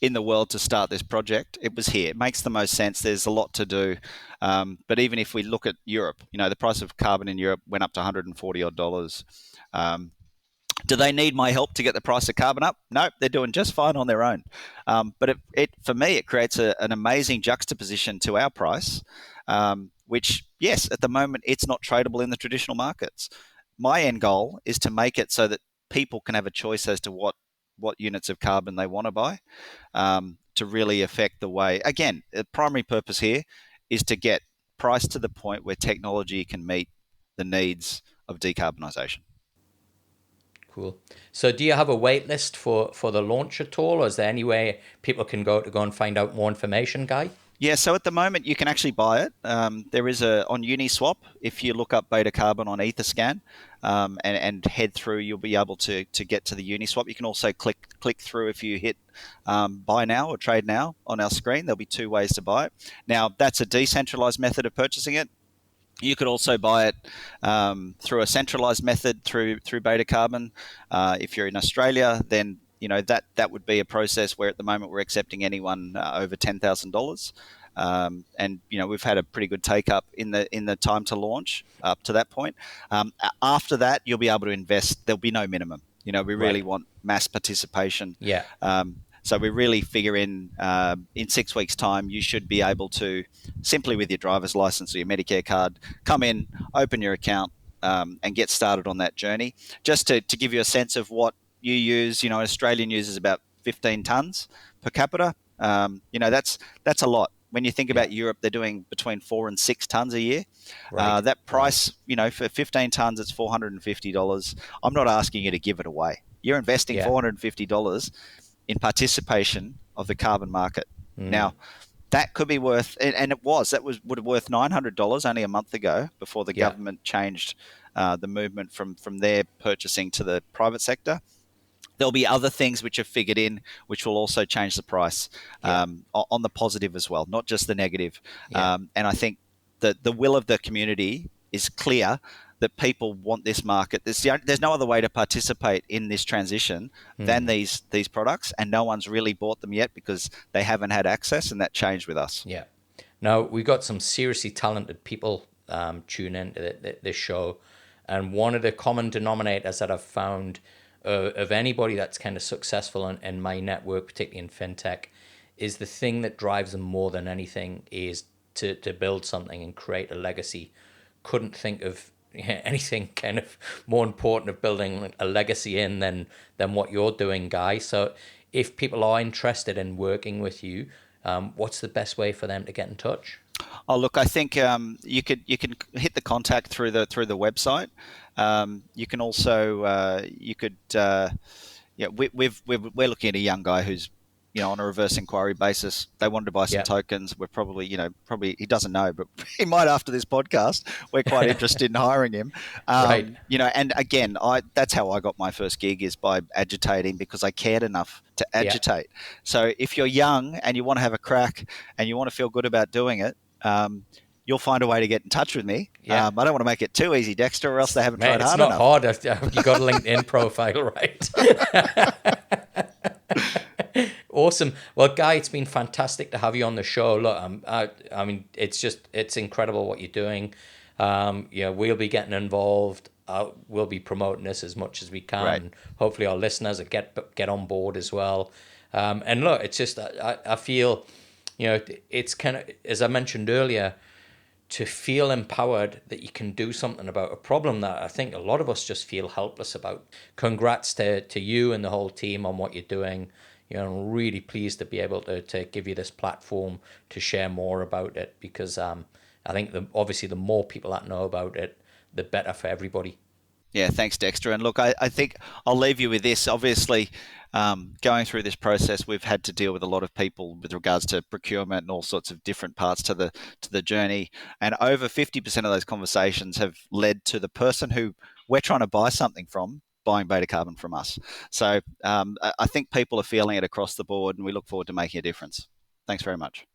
in the world to start this project, it was here. It makes the most sense. There's a lot to do. But even if we look at Europe, the price of carbon in Europe went up to $140 odd. Do they need my help to get the price of carbon up? No, they're doing just fine on their own. But for me, it creates an amazing juxtaposition to our price, which, yes, at the moment, it's not tradable in the traditional markets. My end goal is to make it so that people can have a choice as to what units of carbon they want to buy, to really affect the way. Again, the primary purpose here is to get price to the point where technology can meet the needs of decarbonisation. Cool. So do you have a wait list for the launch at all, or is there any way people can go and find out more information, Guy? Yeah, so at the moment you can actually buy it. There is on Uniswap. If you look up BetaCarbon on Etherscan and head through, you'll be able to get to the Uniswap. You can also click through if you hit buy now or trade now on our screen. There'll be two ways to buy it. Now, that's a decentralized method of purchasing it. You could also buy it through a centralized method through BetaCarbon. If you're in Australia, then that would be a process where at the moment we're accepting anyone over $10,000. And we've had a pretty good take up in the time to launch up to that point. After that, you'll be able to invest. There'll be no minimum. We really want mass participation. Yeah. So we really figure in 6 weeks' time, you should be able to, simply with your driver's license or your Medicare card, come in, open your account, and get started on that journey. Just to give you a sense of what you use, Australian uses about 15 tonnes per capita. That's a lot. When you think about Europe, they're doing between 4 and 6 tonnes a year. Right. That price, for 15 tonnes, it's $450. I'm not asking you to give it away. You're investing $450 in participation of the carbon market. Now, that could be worth, and that would have worth $900 only a month ago before the government changed the movement from their purchasing to the private sector. There'll be other things which are figured in, which will also change the price on the positive as well, not just the negative. And I think that the will of the community is clear that people want this market. There's no other way to participate in this transition than these products, and no one's really bought them yet because they haven't had access, and that changed with us. Yeah. Now, we've got some seriously talented people tune into this show, and one of the common denominators that I've found of anybody that's kind of successful in my network, particularly in fintech, is the thing that drives them more than anything is to build something and create a legacy. Couldn't think of anything kind of more important of building a legacy than what you're doing, Guy. So if people are interested in working with you, what's the best way for them to get in touch? Oh, look, I think you can hit the contact through the website. You can also we're looking at a young guy who's on a reverse inquiry basis. They wanted to buy some tokens. We're probably he doesn't know, but he might after this podcast. We're quite interested in hiring him. Right. And again, that's how I got my first gig, is by agitating, because I cared enough to agitate. So if you're young and you want to have a crack and you want to feel good about doing it, you'll find a way to get in touch with me. I don't want to make it too easy, Dexter, or else they haven't tried hard enough. It's not hard. You got a LinkedIn profile, right? Awesome. Well, Guy, it's been fantastic to have you on the show. Look, I mean, it's incredible what you're doing. We'll be getting involved. We'll be promoting this as much as we can. Great. And hopefully, our listeners will get on board as well. And look, it's just I feel, it's kind of, as I mentioned earlier, to feel empowered that you can do something about a problem that I think a lot of us just feel helpless about. Congrats to you and the whole team on what you're doing. I'm really pleased to be able to give you this platform to share more about it, because I think obviously the more people that know about it, the better for everybody. Yeah, thanks, Dexter. And look, I think I'll leave you with this. Obviously, going through this process, we've had to deal with a lot of people with regards to procurement and all sorts of different parts to the journey. And over 50% of those conversations have led to the person who we're trying to buy something from buying BetaCarbon from us. So I think people are feeling it across the board, and we look forward to making a difference. Thanks very much.